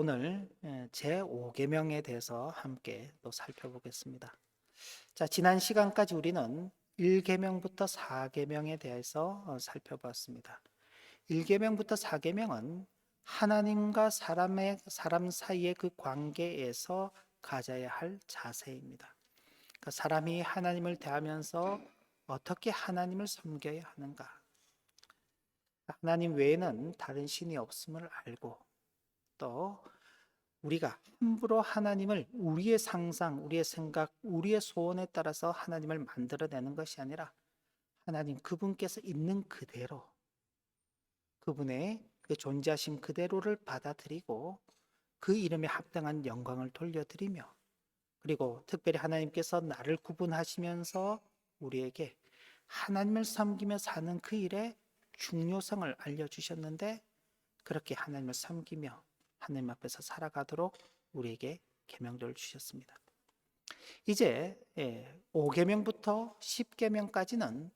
오늘 제5계명에 대해서 함께 또 살펴보겠습니다. 자, 지난 시간까지 우리는 1계명부터 4계명에 대해서 살펴봤습니다. 1계명부터 4계명은 하나님과 사람 사이의 그 관계에서 가져야 할 자세입니다. 그러니까 사람이 하나님을 대하면서 어떻게 하나님을 섬겨야 하는가? 하나님 외에는 다른 신이 없음을 알고 또 우리가 함부로 하나님을 우리의 상상, 우리의 생각, 우리의 소원에 따라서 하나님을 만들어내는 것이 아니라 하나님 그분께서 있는 그대로 그분의 그 존재하심 그대로를 받아들이고 그 이름에 합당한 영광을 돌려드리며 그리고 특별히 하나님께서 나를 구분하시면서 우리에게 하나님을 섬기며 사는 그 일의 중요성을 알려주셨는데 그렇게 하나님을 섬기며 하나님 앞에서 살아가도록 우리에게 계명들을 주셨습니다. 이제 5계명부터 10계명까지는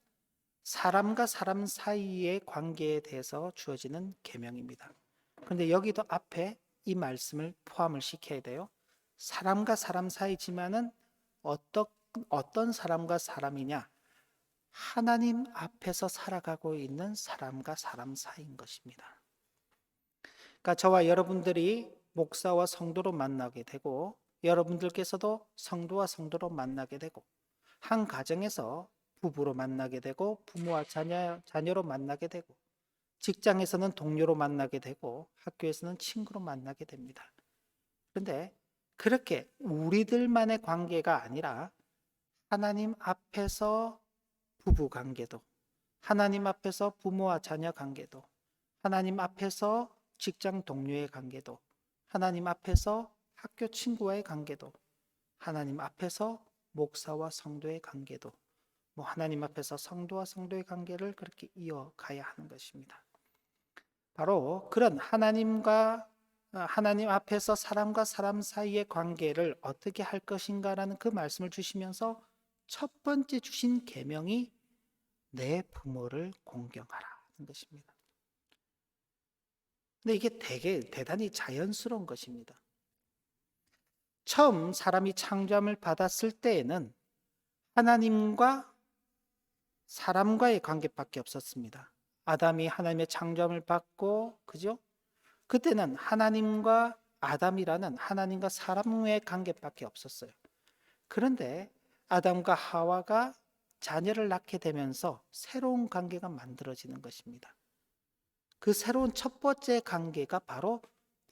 사람과 사람 사이의 관계에 대해서 주어지는 계명입니다. 그런데 여기도 앞에 이 말씀을 포함을 시켜야 돼요. 사람과 사람 사이지만은 어떤 사람과 사람이냐? 하나님 앞에서 살아가고 있는 사람과 사람 사이인 것입니다. 그러니까 저와 여러분들이 목사와 성도로 만나게 되고 여러분들께서도 성도와 성도로 만나게 되고 한 가정에서 부부로 만나게 되고 부모와 자녀로 만나게 되고 직장에서는 동료로 만나게 되고 학교에서는 친구로 만나게 됩니다. 그런데 그렇게 우리들만의 관계가 아니라 하나님 앞에서 부부 관계도 하나님 앞에서 부모와 자녀 관계도 하나님 앞에서 직장 동료의 관계도 하나님 앞에서 학교 친구와의 관계도 하나님 앞에서 목사와 성도의 관계도 하나님 앞에서 성도와 성도의 관계를 그렇게 이어가야 하는 것입니다. 바로 그런 하나님 앞에서 사람과 사람 사이의 관계를 어떻게 할 것인가라는 그 말씀을 주시면서 첫 번째 주신 계명이 내 부모를 공경하라는 것입니다. 근데 이게 대단히 자연스러운 것입니다. 처음 사람이 창조함을 받았을 때에는 하나님과 사람과의 관계밖에 없었습니다. 아담이 하나님의 창조함을 받고, 그죠? 그때는 하나님과 아담이라는 하나님과 사람의 관계밖에 없었어요. 그런데 아담과 하와가 자녀를 낳게 되면서 새로운 관계가 만들어지는 것입니다. 그 새로운 첫 번째 관계가 바로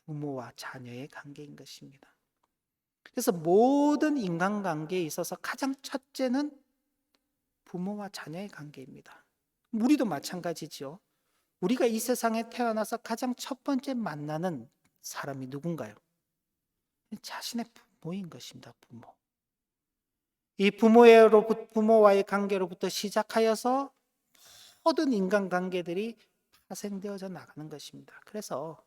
부모와 자녀의 관계인 것입니다. 그래서 모든 인간관계에 있어서 가장 첫째는 부모와 자녀의 관계입니다. 우리도 마찬가지죠. 우리가 이 세상에 태어나서 가장 첫 번째 만나는 사람이 누군가요? 자신의 부모인 것입니다. 부모. 이 부모와의 관계로부터 시작하여서 모든 인간관계들이 파생되어져 나가는 것입니다. 그래서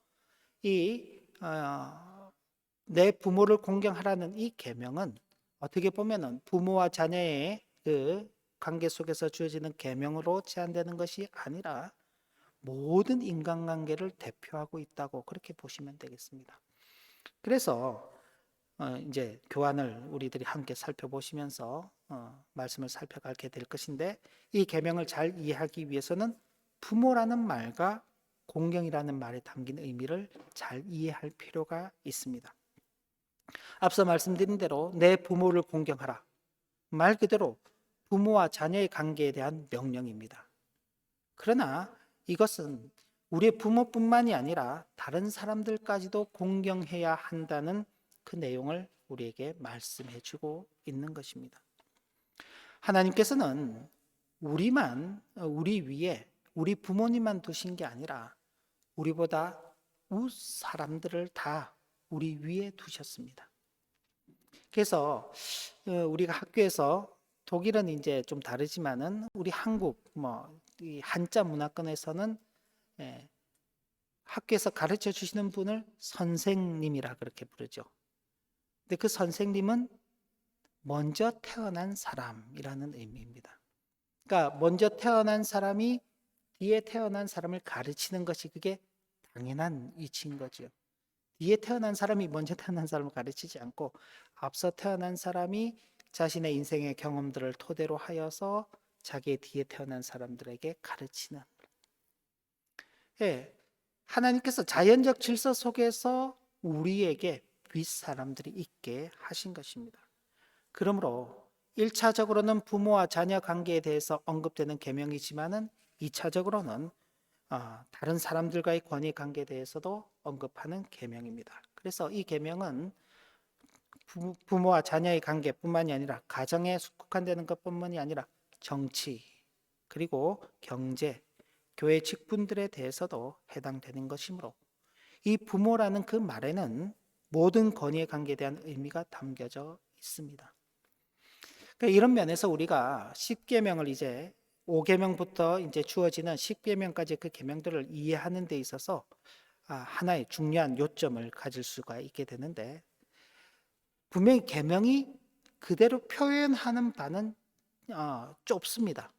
내 부모를 공경하라는 이 계명은 어떻게 보면은 부모와 자녀의 그 관계 속에서 주어지는 계명으로 제한되는 것이 아니라 모든 인간관계를 대표하고 있다고 그렇게 보시면 되겠습니다. 그래서 이제 교환을 우리들이 함께 살펴보시면서 말씀을 살펴가게 될 것인데 이 계명을 잘 이해하기 위해서는 부모라는 말과 공경이라는 말에 담긴 의미를 잘 이해할 필요가 있습니다. 앞서 말씀드린 대로 내 부모를 공경하라. 말 그대로 부모와 자녀의 관계에 대한 명령입니다. 그러나 이것은 우리의 부모뿐만이 아니라 다른 사람들까지도 공경해야 한다는 그 내용을 우리에게 말씀해 주고 있는 것입니다. 하나님께서는 우리 위에 우리 부모님만 두신 게 아니라 우리보다 사람들을 다 우리 위에 두셨습니다. 그래서 우리가 학교에서 독일은 이제 좀 다르지만은 우리 한국 이 한자 문화권에서는 학교에서 가르쳐 주시는 분을 선생님이라 그렇게 부르죠. 근데 그 선생님은 먼저 태어난 사람이라는 의미입니다. 그러니까 먼저 태어난 사람이 뒤에 태어난 사람을 가르치는 것이 그게 당연한 이치인 거죠. 뒤에 태어난 사람이 먼저 태어난 사람을 가르치지 않고 앞서 태어난 사람이 자신의 인생의 경험들을 토대로 하여서 자기의 뒤에 태어난 사람들에게 가르치는. 예, 하나님께서 자연적 질서 속에서 우리에게 윗사람들이 있게 하신 것입니다. 그러므로 1차적으로는 부모와 자녀 관계에 대해서 언급되는 계명이지만은 2차적으로는 다른 사람들과의 권위 관계에 대해서도 언급하는 계명입니다. 그래서 이 계명은 부모와 자녀의 관계뿐만이 아니라 가정에 국한되는 것뿐만이 아니라 정치 그리고 경제, 교회 직분들에 대해서도 해당되는 것이므로 이 부모라는 그 말에는 모든 권위의 관계에 대한 의미가 담겨져 있습니다. 그러니까 이런 면에서 우리가 10계명을 이제 5계명부터 이제 주어지는 10계명까지 그 계명들을 이해하는 데 있어서 하나의 중요한 요점을 가질 수가 있게 되는데, 분명히 계명이 그대로 표현하는 바는 좁습니다.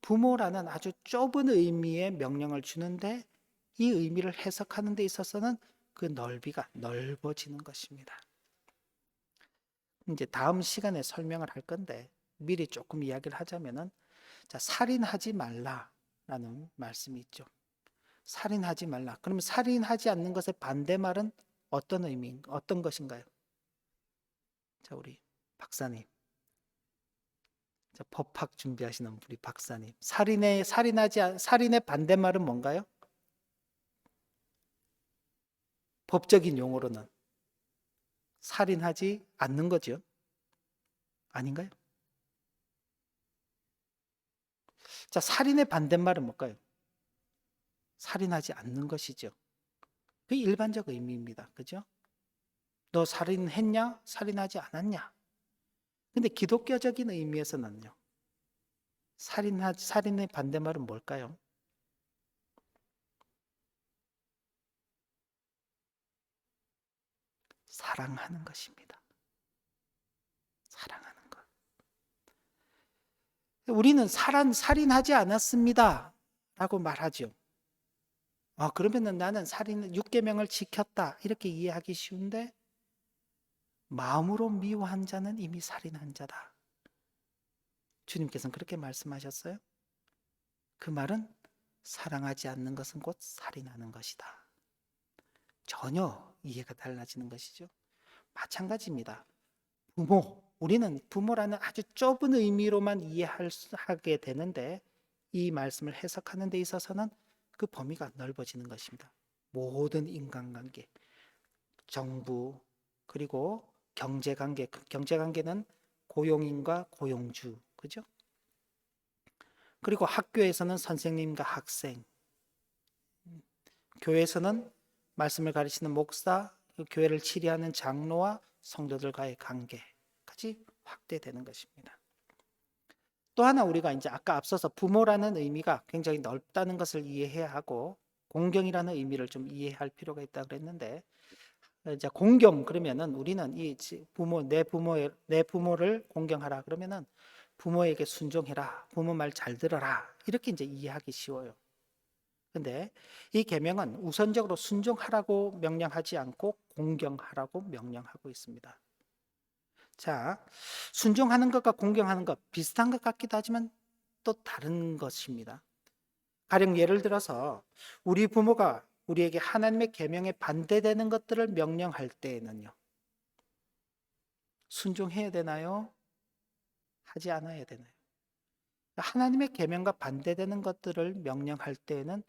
부모라는 아주 좁은 의미의 명령을 주는데 이 의미를 해석하는 데 있어서는 그 넓이가 넓어지는 것입니다. 이제 다음 시간에 설명을 할 건데 미리 조금 이야기를 하자면은, 자, 살인하지 말라라는 말씀이 있죠. 살인하지 말라. 그러면 살인하지 않는 것의 반대말은 어떤 어떤 것인가요? 자, 우리 박사님. 자, 법학 준비하시는 우리 박사님. 살인의 반대말은 뭔가요? 법적인 용어로는 살인하지 않는 거죠. 아닌가요? 자, 살인의 반대말은 뭘까요? 살인하지 않는 것이죠. 그 일반적 의미입니다. 그죠? 너 살인했냐? 살인하지 않았냐? 근데 기독교적인 의미에서는요. 살인의 반대말은 뭘까요? 사랑하는 것입니다. 사랑하는 것. 우리는 살인하지 않았습니다. 라고 말하죠. 그러면은 나는 6계명을 지켰다. 이렇게 이해하기 쉬운데, 마음으로 미워한 자는 이미 살인한 자다. 주님께서는 그렇게 말씀하셨어요. 그 말은 사랑하지 않는 것은 곧 살인하는 것이다. 전혀 이해가 달라지는 것이죠. 마찬가지입니다. 우리는 부모라는 아주 좁은 의미로만 이해하게 되는데 이 말씀을 해석하는 데 있어서는 그 범위가 넓어지는 것입니다. 모든 인간관계, 정부, 그리고 경제관계는 고용인과 고용주, 그죠? 그리고 학교에서는 선생님과 학생, 교회에서는 말씀을 가르치는 목사, 교회를 치리하는 장로와 성도들과의 관계까지 확대되는 것입니다. 또 하나 우리가 이제 아까 앞서서 부모라는 의미가 굉장히 넓다는 것을 이해해야 하고 공경이라는 의미를 좀 이해할 필요가 있다 그랬는데, 이제 공경 그러면은 우리는 내 부모를 공경하라 그러면은 부모에게 순종해라, 부모 말 잘 들어라, 이렇게 이제 이해하기 쉬워요. 근데 이 계명은 우선적으로 순종하라고 명령하지 않고 공경하라고 명령하고 있습니다. 자, 순종하는 것과 공경하는 것 비슷한 것 같기도 하지만 또 다른 것입니다. 가령 예를 들어서 우리 부모가 우리에게 하나님의 계명에 반대되는 것들을 명령할 때에는요, 순종해야 되나요? 하지 않아야 되나요? 하나님의 계명과 반대되는 것들을 명령할 때에는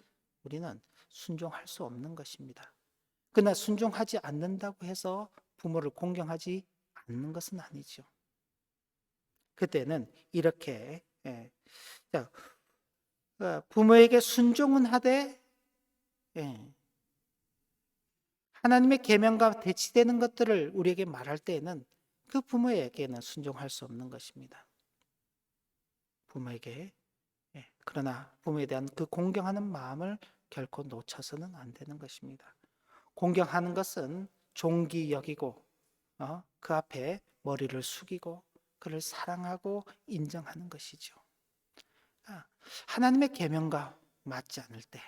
우리는 순종할 수 없는 것입니다. 그러나 순종하지 않는다고 해서 부모를 공경하지 않는 것은 아니죠. 그때는 이렇게 부모에게 순종은 하되 하나님의 계명과 대치되는 것들을 우리에게 말할 때에는 그 부모에게는 순종할 수 없는 것입니다. 부모에게 그러나 부모에 대한 그 공경하는 마음을 결코 놓쳐서는 안 되는 것입니다. 공경하는 것은 존귀 여기고 그 앞에 머리를 숙이고 그를 사랑하고 인정하는 것이죠. 하나님의 계명과 맞지 않을 때,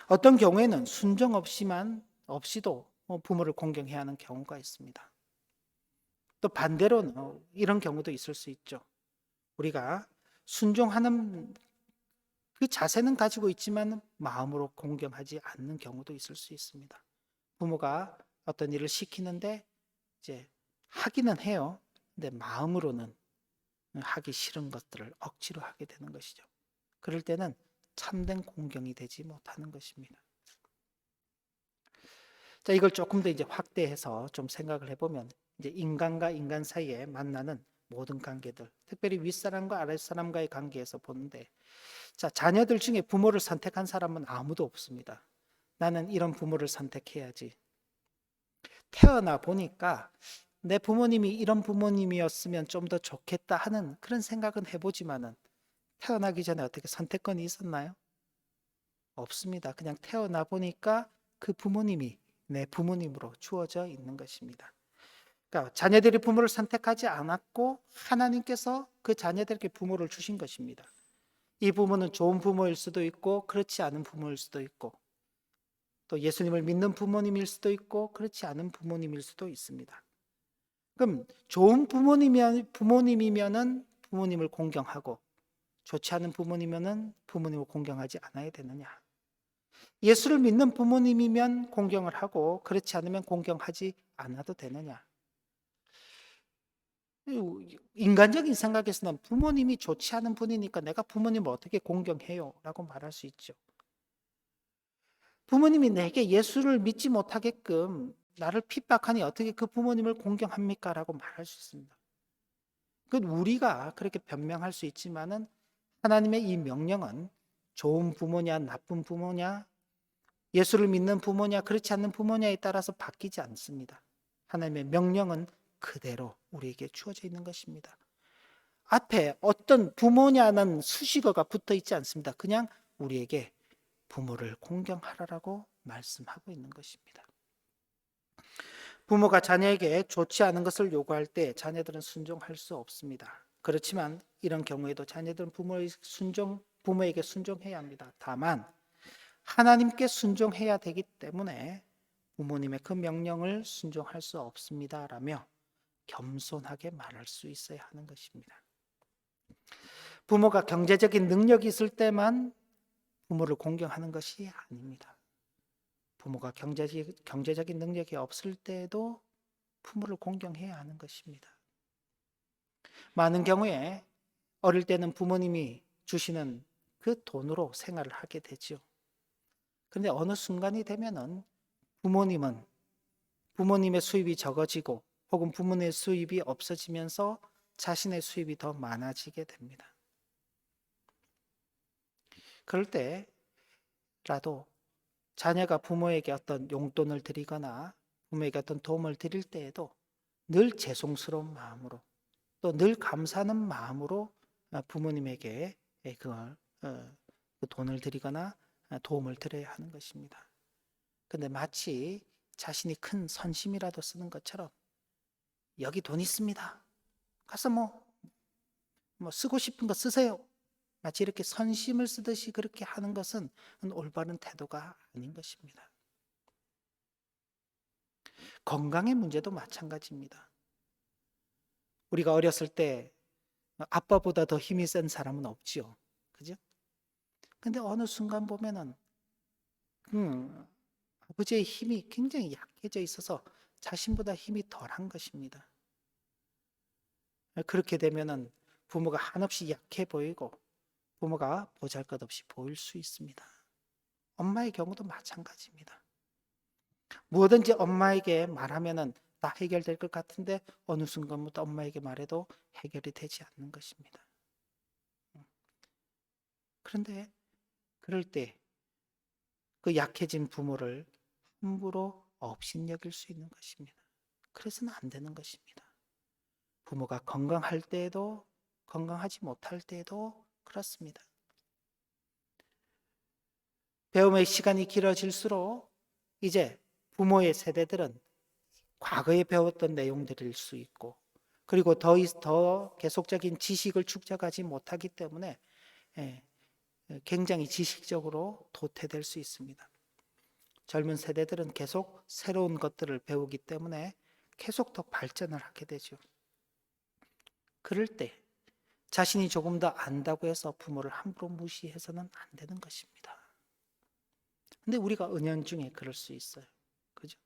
어떤 경우에는 순종 없이만 없이도 부모를 공경해야 하는 경우가 있습니다. 또 반대로는 이런 경우도 있을 수 있죠. 우리가 순종하는 그 자세는 가지고 있지만 마음으로 공경하지 않는 경우도 있을 수 있습니다. 부모가 어떤 일을 시키는데 이제 하기는 해요. 근데 마음으로는 하기 싫은 것들을 억지로 하게 되는 것이죠. 그럴 때는 참된 공경이 되지 못하는 것입니다. 자, 이걸 조금 더 이제 확대해서 좀 생각을 해보면 이제 인간과 인간 사이에 만나는 모든 관계들, 특별히 윗사람과 아랫사람과의 관계에서 보는데, 자, 자녀들 중에 부모를 선택한 사람은 아무도 없습니다. 나는 이런 부모를 선택해야지. 태어나 보니까 내 부모님이 이런 부모님이었으면 좀 더 좋겠다 하는 그런 생각은 해보지만은 태어나기 전에 어떻게 선택권이 있었나요? 없습니다. 그냥 태어나 보니까 그 부모님이 내 부모님으로 주어져 있는 것입니다. 그러니까 자녀들이 부모를 선택하지 않았고 하나님께서 그 자녀들에게 부모를 주신 것입니다. 이 부모는 좋은 부모일 수도 있고 그렇지 않은 부모일 수도 있고 또 예수님을 믿는 부모님일 수도 있고 그렇지 않은 부모님일 수도 있습니다. 그럼 좋은 부모님이면은 부모님을 공경하고 좋지 않은 부모님이면은 부모님을 공경하지 않아야 되느냐? 예수를 믿는 부모님이면 공경을 하고 그렇지 않으면 공경하지 않아도 되느냐? 인간적인 생각에서는 부모님이 좋지 않은 분이니까 내가 부모님을 어떻게 공경해요? 라고 말할 수 있죠. 부모님이 내게 예수를 믿지 못하게끔 나를 핍박하니 어떻게 그 부모님을 공경합니까? 라고 말할 수 있습니다. 그건 우리가 그렇게 변명할 수 있지만은 하나님의 이 명령은 좋은 부모냐 나쁜 부모냐 예수를 믿는 부모냐 그렇지 않는 부모냐에 따라서 바뀌지 않습니다. 하나님의 명령은 그대로 우리에게 주어져 있는 것입니다. 앞에 어떤 부모냐는 수식어가 붙어 있지 않습니다. 그냥 우리에게 부모를 공경하라라고 말씀하고 있는 것입니다. 부모가 자녀에게 좋지 않은 것을 요구할 때 자녀들은 순종할 수 없습니다. 그렇지만 이런 경우에도 자녀들은 부모에게 순종해야 합니다. 다만 하나님께 순종해야 되기 때문에 부모님의 그 명령을 순종할 수 없습니다라며 겸손하게 말할 수 있어야 하는 것입니다. 부모가 경제적인 능력이 있을 때만 부모를 공경하는 것이 아닙니다. 부모가 경제적인 능력이 없을 때에도 부모를 공경해야 하는 것입니다. 많은 경우에 어릴 때는 부모님이 주시는 그 돈으로 생활을 하게 되죠. 그런데 어느 순간이 되면은 부모님의 수입이 적어지고 혹은 부모님의 수입이 없어지면서 자신의 수입이 더 많아지게 됩니다. 그럴 때라도 자녀가 부모에게 어떤 용돈을 드리거나 부모에게 어떤 도움을 드릴 때에도 늘 죄송스러운 마음으로 또 늘 감사하는 마음으로 부모님에게 그 돈을 드리거나 도움을 드려야 하는 것입니다. 그런데 마치 자신이 큰 선심이라도 쓰는 것처럼 여기 돈 있습니다. 가서 뭐 쓰고 싶은 거 쓰세요. 마치 이렇게 선심을 쓰듯이 그렇게 하는 것은 올바른 태도가 아닌 것입니다. 건강의 문제도 마찬가지입니다. 우리가 어렸을 때 아빠보다 더 힘이 센 사람은 없지요. 그죠? 근데 어느 순간 보면은 아버지의 힘이 굉장히 약해져 있어서 자신보다 힘이 덜한 것입니다. 그렇게 되면은 부모가 한없이 약해 보이고 부모가 보잘것없이 보일 수 있습니다. 엄마의 경우도 마찬가지입니다. 무엇든지 엄마에게 말하면은 다 해결될 것 같은데 어느 순간부터 엄마에게 말해도 해결이 되지 않는 것입니다. 그런데 그럴 때 그 약해진 부모를 함부로 업신여길 수 있는 것입니다. 그래서는 안 되는 것입니다. 부모가 건강할 때에도 건강하지 못할 때에도 그렇습니다. 배움의 시간이 길어질수록 이제 부모의 세대들은 과거에 배웠던 내용들일 수 있고 그리고 더 계속적인 지식을 축적하지 못하기 때문에 굉장히 지식적으로 도태될 수 있습니다. 젊은 세대들은 계속 새로운 것들을 배우기 때문에 계속 더 발전을 하게 되죠. 그럴 때 자신이 조금 더 안다고 해서 부모를 함부로 무시해서는 안 되는 것입니다. 근데 우리가 은연중에 그럴 수 있어요. 그죠?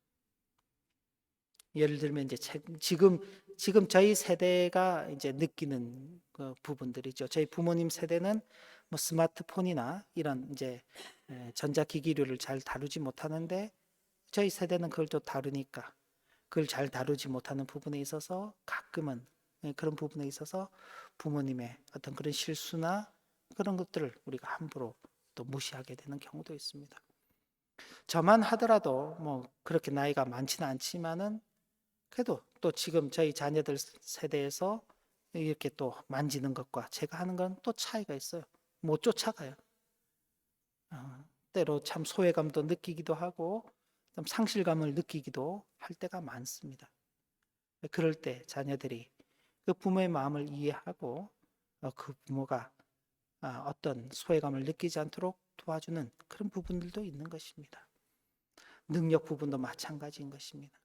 예를 들면 이제 지금 저희 세대가 이제 느끼는 그 부분들이죠. 저희 부모님 세대는 뭐 스마트폰이나 이런 이제 전자기기류를 잘 다루지 못하는데 저희 세대는 그걸 또 다루니까 그걸 잘 다루지 못하는 부분에 있어서 가끔은 그런 부분에 있어서 부모님의 어떤 그런 실수나 그런 것들을 우리가 함부로 또 무시하게 되는 경우도 있습니다. 저만 하더라도 뭐 그렇게 나이가 많지는 않지만은 그래도 또 지금 저희 자녀들 세대에서 이렇게 또 만지는 것과 제가 하는 건 또 차이가 있어요. 못 쫓아가요. 때로 참 소외감도 느끼기도 하고 좀 상실감을 느끼기도 할 때가 많습니다. 그럴 때 자녀들이 그 부모의 마음을 이해하고 그 부모가 어떤 소외감을 느끼지 않도록 도와주는 그런 부분들도 있는 것입니다. 능력 부분도 마찬가지인 것입니다.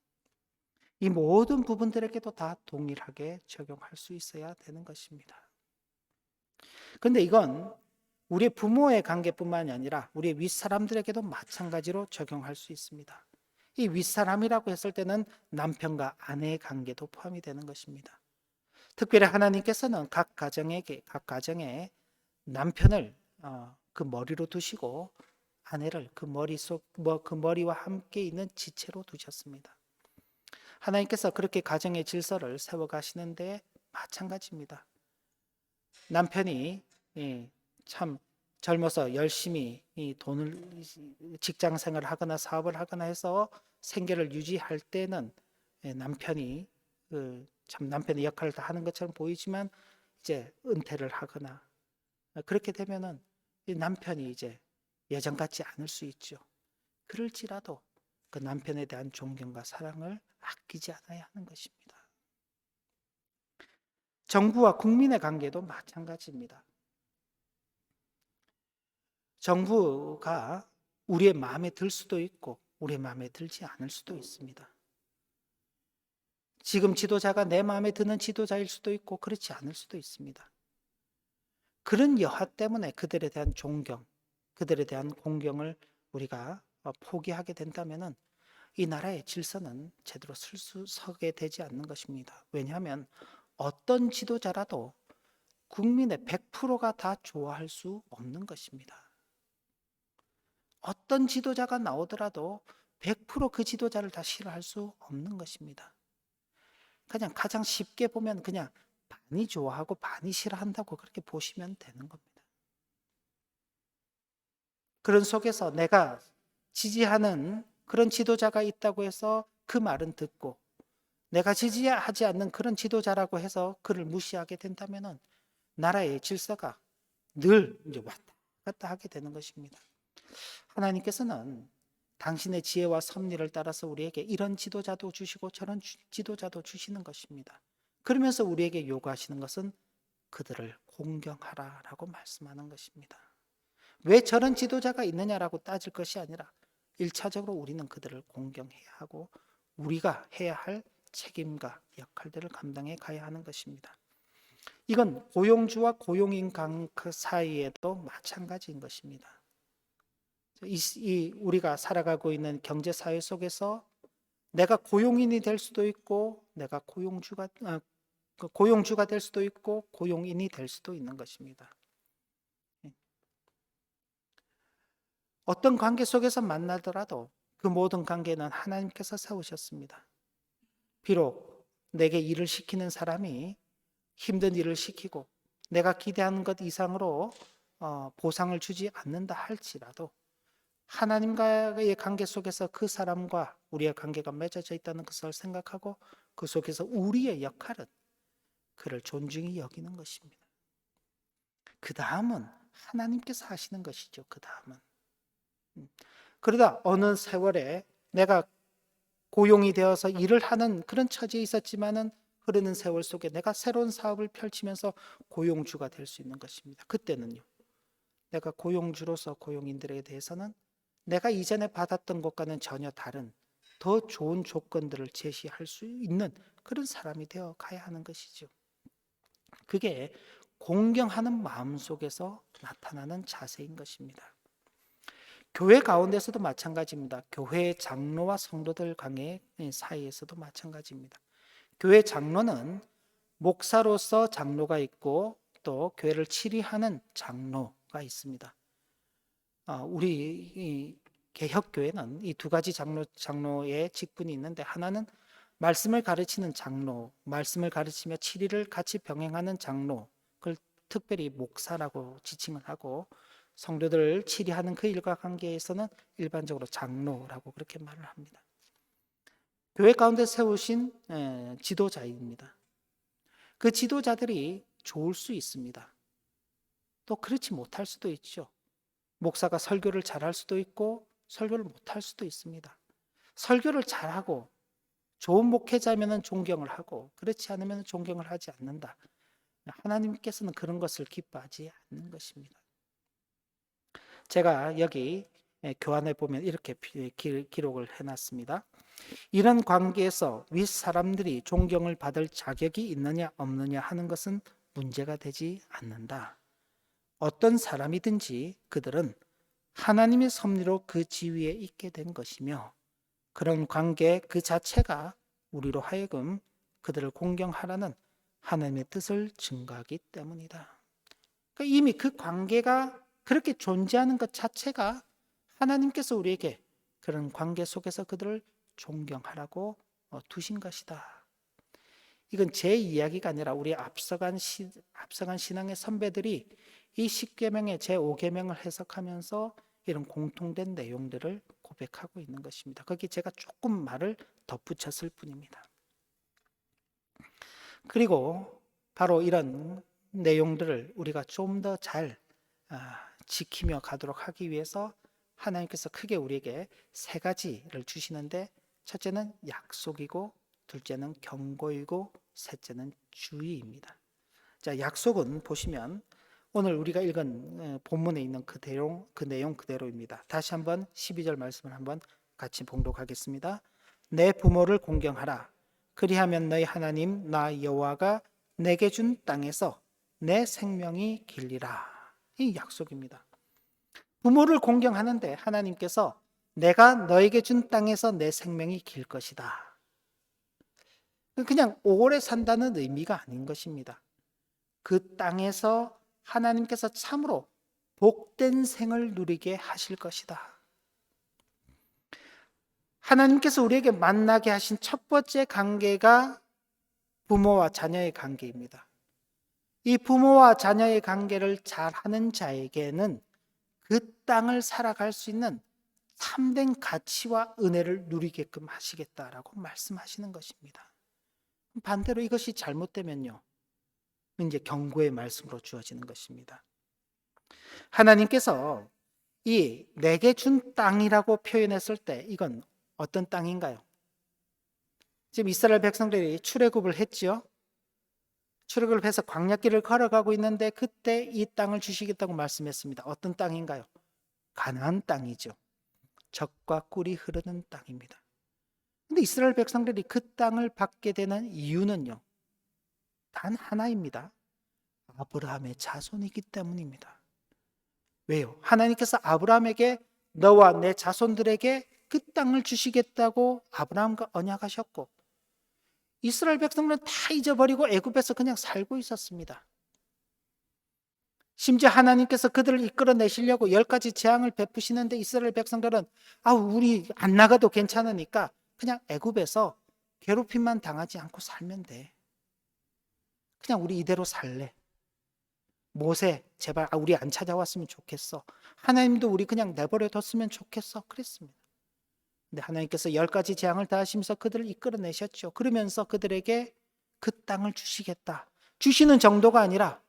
이 모든 부분들에게도 다 동일하게 적용할 수 있어야 되는 것입니다. 그런데 이건 우리 부모의 관계뿐만이 아니라 우리 윗사람들에게도 마찬가지로 적용할 수 있습니다. 이 윗사람이라고 했을 때는 남편과 아내의 관계도 포함이 되는 것입니다. 특별히 하나님께서는 각 가정에 남편을 그 머리로 두시고 아내를 그 머리와 함께 있는 지체로 두셨습니다. 하나님께서 그렇게 가정의 질서를 세워 가시는데 마찬가지입니다. 남편이 참 젊어서 열심히 이 돈을 직장 생활을 하거나 사업을 하거나 해서 생계를 유지할 때는 남편이 참 남편의 역할을 다 하는 것처럼 보이지만 이제 은퇴를 하거나 그렇게 되면은 이 남편이 이제 예전 같지 않을 수 있죠. 그럴지라도 그 남편에 대한 존경과 사랑을 아끼지 않아야 하는 것입니다. 정부와 국민의 관계도 마찬가지입니다. 정부가 우리의 마음에 들 수도 있고 우리의 마음에 들지 않을 수도 있습니다. 지금 지도자가 내 마음에 드는 지도자일 수도 있고 그렇지 않을 수도 있습니다. 그런 여하 때문에 그들에 대한 존경, 그들에 대한 공경을 우리가 포기하게 된다면 이 나라의 질서는 제대로 서게 되지 않는 것입니다. 왜냐하면 어떤 지도자라도 국민의 100%가 다 좋아할 수 없는 것입니다. 어떤 지도자가 나오더라도 100%그 지도자를 다 싫어할 수 없는 것입니다. 그냥 가장 쉽게 보면 그냥 반이 좋아하고 반이 싫어한다고 그렇게 보시면 되는 겁니다. 그런 속에서 내가 지지하는 그런 지도자가 있다고 해서 그 말은 듣고 내가 지지하지 않는 그런 지도자라고 해서 그를 무시하게 된다면 나라의 질서가 늘 이제 왔다 갔다 하게 되는 것입니다. 하나님께서는 당신의 지혜와 섭리를 따라서 우리에게 이런 지도자도 주시고 저런 지도자도 주시는 것입니다. 그러면서 우리에게 요구하시는 것은 그들을 공경하라라고 말씀하는 것입니다. 왜 저런 지도자가 있느냐라고 따질 것이 아니라 1차적으로 우리는 그들을 공경해야 하고 우리가 해야 할 책임과 역할들을 감당해 가야 하는 것입니다. 이건 고용주와 고용인 그 사이에도 마찬가지인 것입니다. 우리가 살아가고 있는 경제 사회 속에서 내가 고용인이 될 수도 있고 내가 고용주가 될 수도 있고 고용인이 될 수도 있는 것입니다. 어떤 관계 속에서 만나더라도 그 모든 관계는 하나님께서 세우셨습니다. 비록 내게 일을 시키는 사람이 힘든 일을 시키고 내가 기대하는 것 이상으로 보상을 주지 않는다 할지라도 하나님과의 관계 속에서 그 사람과 우리의 관계가 맺어져 있다는 것을 생각하고 그 속에서 우리의 역할은 그를 존중히 여기는 것입니다. 그 다음은 하나님께서 하시는 것이죠. 그 다음은. 그러다 어느 세월에 내가 고용이 되어서 일을 하는 그런 처지에 있었지만은 흐르는 세월 속에 내가 새로운 사업을 펼치면서 고용주가 될 수 있는 것입니다. 그때는요. 내가 고용주로서 고용인들에 대해서는 내가 이전에 받았던 것과는 전혀 다른 더 좋은 조건들을 제시할 수 있는 그런 사람이 되어 가야 하는 것이죠. 그게 공경하는 마음 속에서 나타나는 자세인 것입니다. 교회 가운데서도 마찬가지입니다. 교회 장로와 성도들 관계 사이에서도 마찬가지입니다. 교회 장로는 목사로서 장로가 있고 또 교회를 치리하는 장로가 있습니다. 우리 개혁교회는 이 두 가지 장로의 직분이 있는데, 하나는 말씀을 가르치는 장로, 말씀을 가르치며 치리를 같이 병행하는 장로, 그걸 특별히 목사라고 지칭을 하고, 성도들을 치리하는 그 일과 관계에서는 일반적으로 장로라고 그렇게 말을 합니다. 교회 가운데 세우신 지도자입니다. 그 지도자들이 좋을 수 있습니다. 또 그렇지 못할 수도 있죠. 목사가 설교를 잘할 수도 있고 설교를 못할 수도 있습니다. 설교를 잘하고 좋은 목회자면 존경을 하고 그렇지 않으면 존경을 하지 않는다. 하나님께서는 그런 것을 기뻐하지 않는 것입니다. 제가 여기 교환에 보면 이렇게 기록을 해놨습니다. 이런 관계에서 윗사람들이 존경을 받을 자격이 있느냐 없느냐 하는 것은 문제가 되지 않는다. 어떤 사람이든지 그들은 하나님의 섭리로 그 지위에 있게 된 것이며, 그런 관계 그 자체가 우리로 하여금 그들을 공경하라는 하나님의 뜻을 증거하기 때문이다. 그러니까 이미 그 관계가 그렇게 존재하는 것 자체가 하나님께서 우리에게 그런 관계 속에서 그들을 존경하라고 두신 것이다. 이건 제 이야기가 아니라 우리 앞서간 신앙의 선배들이 이 10계명의 제5계명을 해석하면서 이런 공통된 내용들을 고백하고 있는 것입니다. 거기 제가 조금 말을 덧붙였을 뿐입니다. 그리고 바로 이런 내용들을 우리가 좀 더 잘 지키며 가도록 하기 위해서 하나님께서 크게 우리에게 세 가지를 주시는데, 첫째는 약속이고, 둘째는 경고이고, 셋째는 주의입니다. 자, 약속은 보시면 오늘 우리가 읽은 본문에 있는 그 내용 그대로입니다. 다시 한번 12절 말씀을 한번 같이 봉독하겠습니다. 내 부모를 공경하라. 그리하면 너희 하나님 나 여호와가 내게 준 땅에서 내 생명이 길리라. 이 약속입니다. 부모를 공경하는데 하나님께서 내가 너에게 준 땅에서 내 생명이 길 것이다. 그냥 오래 산다는 의미가 아닌 것입니다. 그 땅에서 하나님께서 참으로 복된 생을 누리게 하실 것이다. 하나님께서 우리에게 만나게 하신 첫 번째 관계가 부모와 자녀의 관계입니다. 이 부모와 자녀의 관계를 잘하는 자에게는 그 땅을 살아갈 수 있는 참된 가치와 은혜를 누리게끔 하시겠다라고 말씀하시는 것입니다. 반대로 이것이 잘못되면요, 이제 경고의 말씀으로 주어지는 것입니다. 하나님께서 이 내게 준 땅이라고 표현했을 때 이건 어떤 땅인가요? 지금 이스라엘 백성들이 출애굽을 했죠. 출애굽을 해서 광야길을 걸어가고 있는데 그때 이 땅을 주시겠다고 말씀했습니다. 어떤 땅인가요? 가나안 땅이죠. 젖과 꿀이 흐르는 땅입니다. 근데 이스라엘 백성들이 그 땅을 받게 되는 이유는요, 단 하나입니다. 아브라함의 자손이기 때문입니다. 왜요? 하나님께서 아브라함에게 너와 내 자손들에게 그 땅을 주시겠다고 아브라함과 언약하셨고, 이스라엘 백성들은 다 잊어버리고 애굽에서 그냥 살고 있었습니다. 심지어 하나님께서 그들을 이끌어내시려고 10가지 재앙을 베푸시는데 이스라엘 백성들은 우리 안 나가도 괜찮으니까 그냥 애굽에서 괴롭힘만 당하지 않고 살면 돼. 그냥 우리 이대로 살래. 모세 제발 우리 안 찾아왔으면 좋겠어. 하나님도 우리 그냥 내버려 뒀으면 좋겠어. 그랬습니다. 근데 하나님께서 10가지 재앙을 다 하시면서 그들을 이끌어내셨죠. 그러면서 그들에게 그 땅을 주시겠다. 주시는 정도가 아니라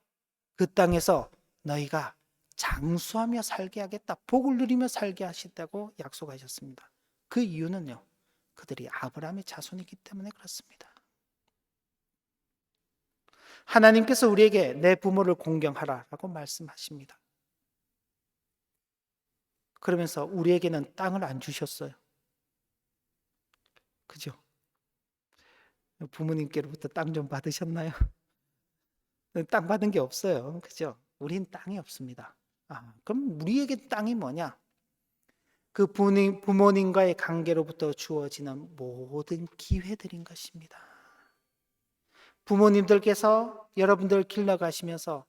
그 땅에서 너희가 장수하며 살게 하겠다. 복을 누리며 살게 하시다고 약속하셨습니다. 그 이유는요, 그들이 아브라함의 자손이기 때문에 그렇습니다. 하나님께서 우리에게 내 부모를 공경하라라고 말씀하십니다. 그러면서 우리에게는 땅을 안 주셨어요. 그죠? 부모님께로부터 땅 좀 받으셨나요? 땅 받은 게 없어요. 그죠? 우린 땅이 없습니다. 그럼 우리에게 땅이 뭐냐? 그 부모님과의 관계로부터 주어지는 모든 기회들인 것입니다. 부모님들께서 여러분들을 길러가시면서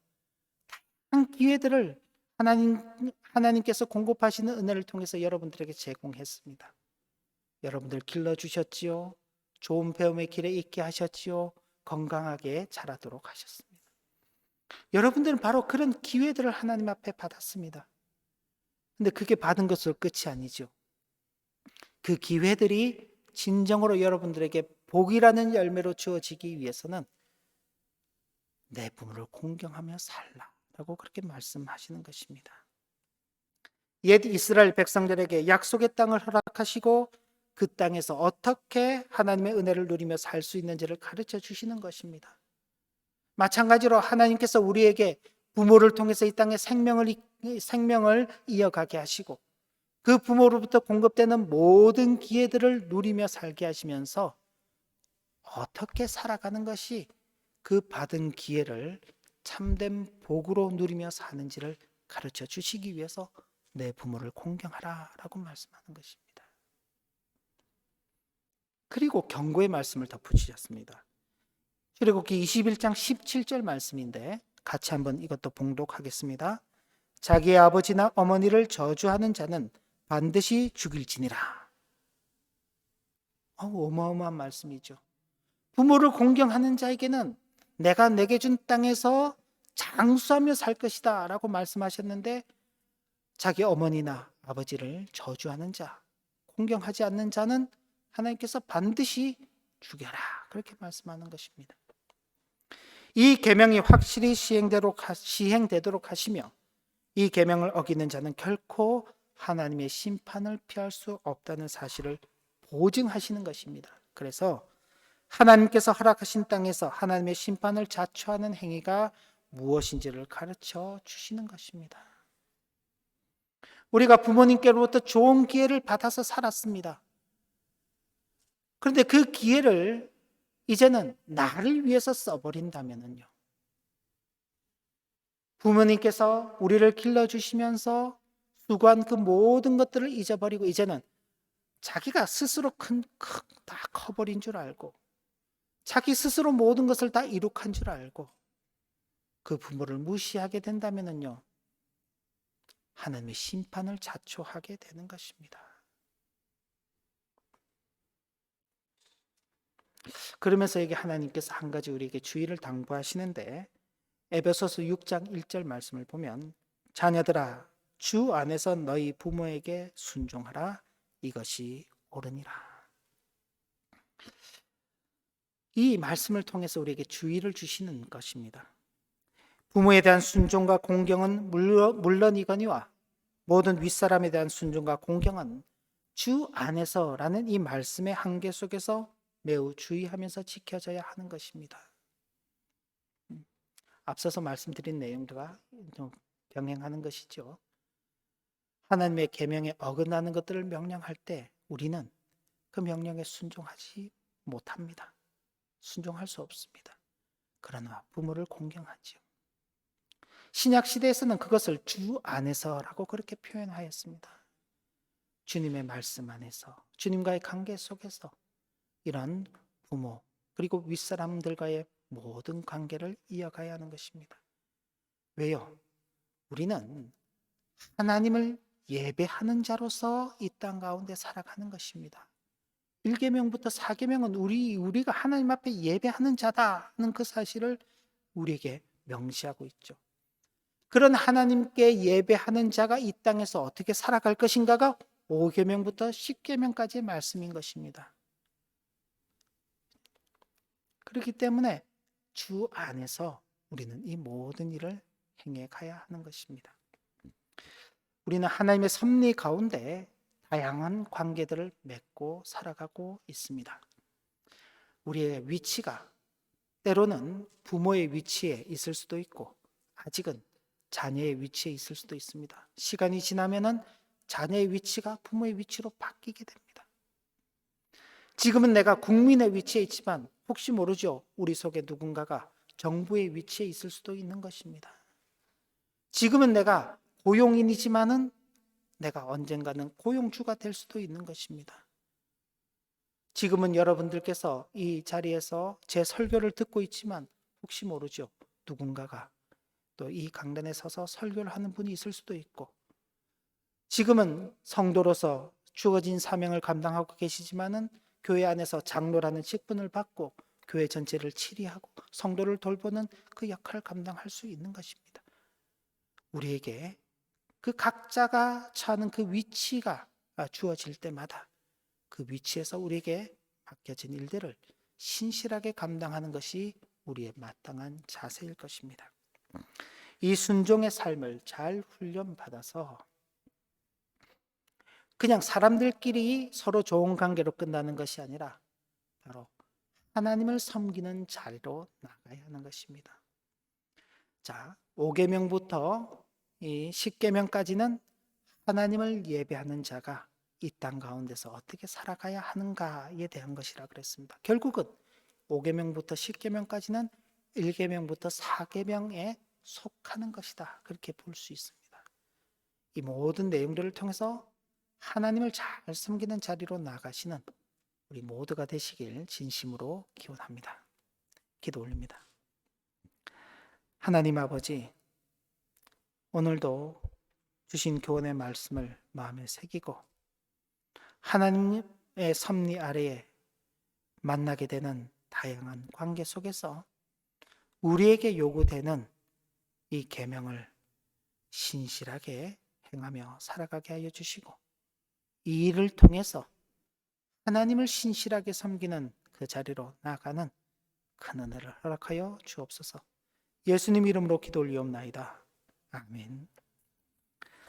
한 기회들을 하나님께서 공급하시는 은혜를 통해서 여러분들에게 제공했습니다. 여러분들 길러주셨지요. 좋은 배움의 길에 있게 하셨지요. 건강하게 자라도록 하셨습니다. 여러분들은 바로 그런 기회들을 하나님 앞에 받았습니다. 근데 그게 받은 것으로 끝이 아니죠. 그 기회들이 진정으로 여러분들에게 복이라는 열매로 주어지기 위해서는 내 부모를 공경하며 살라라고 그렇게 말씀하시는 것입니다. 옛 이스라엘 백성들에게 약속의 땅을 허락하시고 그 땅에서 어떻게 하나님의 은혜를 누리며 살 수 있는지를 가르쳐 주시는 것입니다. 마찬가지로 하나님께서 우리에게 부모를 통해서 이 땅에 생명을 이어가게 하시고 그 부모로부터 공급되는 모든 기회들을 누리며 살게 하시면서 어떻게 살아가는 것이 그 받은 기회를 참된 복으로 누리며 사는지를 가르쳐 주시기 위해서 내 부모를 공경하라 라고 말씀하는 것입니다. 그리고 경고의 말씀을 덧붙이셨습니다. 출애굽기 21장 17절 말씀인데 같이 한번 이것도 봉독하겠습니다. 자기의 아버지나 어머니를 저주하는 자는 반드시 죽일지니라. 어마어마한 말씀이죠. 부모를 공경하는 자에게는 내가 내게 준 땅에서 장수하며 살 것이다 라고 말씀하셨는데 자기 어머니나 아버지를 저주하는 자, 공경하지 않는 자는 하나님께서 반드시 죽여라 그렇게 말씀하는 것입니다. 이 계명이 확실히 시행되도록 하시며 이 계명을 어기는 자는 결코 하나님의 심판을 피할 수 없다는 사실을 보증하시는 것입니다. 그래서 하나님께서 허락하신 땅에서 하나님의 심판을 자초하는 행위가 무엇인지를 가르쳐 주시는 것입니다. 우리가 부모님께로부터 좋은 기회를 받아서 살았습니다. 그런데 그 기회를 이제는 나를 위해서 써버린다면요. 부모님께서 우리를 길러주시면서 수고한 그 모든 것들을 잊어버리고 이제는 자기가 스스로 다 커버린 줄 알고 자기 스스로 모든 것을 다 이룩한 줄 알고 그 부모를 무시하게 된다면요. 하나님의 심판을 자초하게 되는 것입니다. 그러면서 이게 하나님께서 한 가지 우리에게 주의를 당부하시는데 에베소서 6장 1절 말씀을 보면 자녀들아 주 안에서 너희 부모에게 순종하라 이것이 옳으니라. 이 말씀을 통해서 우리에게 주의를 주시는 것입니다. 부모에 대한 순종과 공경은 물론이거니와 모든 윗사람에 대한 순종과 공경은 주 안에서라는 이 말씀의 한계 속에서 매우 주의하면서 지켜져야 하는 것입니다. 앞서서 말씀드린 내용들과 좀 병행하는 것이죠. 하나님의 계명에 어긋나는 것들을 명령할 때 우리는 그 명령에 순종하지 못합니다. 순종할 수 없습니다. 그러나 부모를 공경하지요. 신약 시대에서는 그것을 주 안에서라고 그렇게 표현하였습니다. 주님의 말씀 안에서, 주님과의 관계 속에서 이런 부모 그리고 윗사람들과의 모든 관계를 이어가야 하는 것입니다. 왜요? 우리는 하나님을 예배하는 자로서 이 땅 가운데 살아가는 것입니다. 1계명부터 4계명은 우리가 하나님 앞에 예배하는 자다는 그 사실을 우리에게 명시하고 있죠. 그런 하나님께 예배하는 자가 이 땅에서 어떻게 살아갈 것인가가 5계명부터 10계명까지의 말씀인 것입니다. 그렇기 때문에 주 안에서 우리는 이 모든 일을 행해 가야 하는 것입니다. 우리는 하나님의 섭리 가운데 다양한 관계들을 맺고 살아가고 있습니다. 우리의 위치가 때로는 부모의 위치에 있을 수도 있고 아직은 자녀의 위치에 있을 수도 있습니다. 시간이 지나면은 자녀의 위치가 부모의 위치로 바뀌게 됩니다. 지금은 내가 국민의 위치에 있지만 혹시 모르죠. 우리 속에 누군가가 정부의 위치에 있을 수도 있는 것입니다. 지금은 내가 고용인이지만은 내가 언젠가는 고용주가 될 수도 있는 것입니다. 지금은 여러분들께서 이 자리에서 제 설교를 듣고 있지만 혹시 모르죠. 누군가가 또 이 강단에 서서 설교를 하는 분이 있을 수도 있고, 지금은 성도로서 주어진 사명을 감당하고 계시지만은 교회 안에서 장로라는 직분을 받고 교회 전체를 치리하고 성도를 돌보는 그 역할을 감당할 수 있는 것입니다. 우리에게 그 각자가 처하는 그 위치가 주어질 때마다 그 위치에서 우리에게 맡겨진 일들을 신실하게 감당하는 것이 우리의 마땅한 자세일 것입니다. 이 순종의 삶을 잘 훈련받아서 그냥 사람들끼리 서로 좋은 관계로 끝나는 것이 아니라 바로 하나님을 섬기는 자리로 나가야 하는 것입니다. 자, 5계명부터 이 10계명까지는 하나님을 예배하는 자가 이 땅 가운데서 어떻게 살아가야 하는가에 대한 것이라 그랬습니다. 결국은 5계명부터 10계명까지는 1계명부터 4계명에 속하는 것이다. 그렇게 볼 수 있습니다. 이 모든 내용들을 통해서 하나님을 잘 섬기는 자리로 나가시는 우리 모두가 되시길 진심으로 기원합니다. 기도 올립니다. 하나님 아버지, 오늘도 주신 교훈의 말씀을 마음에 새기고 하나님의 섭리 아래에 만나게 되는 다양한 관계 속에서 우리에게 요구되는 이 계명을 신실하게 행하며 살아가게 하여 주시고, 이 일을 통해서 하나님을 신실하게 섬기는 그 자리로 나아가는 큰 은혜를 허락하여 주옵소서. 예수님 이름으로 기도 올리옵나이다. 아멘.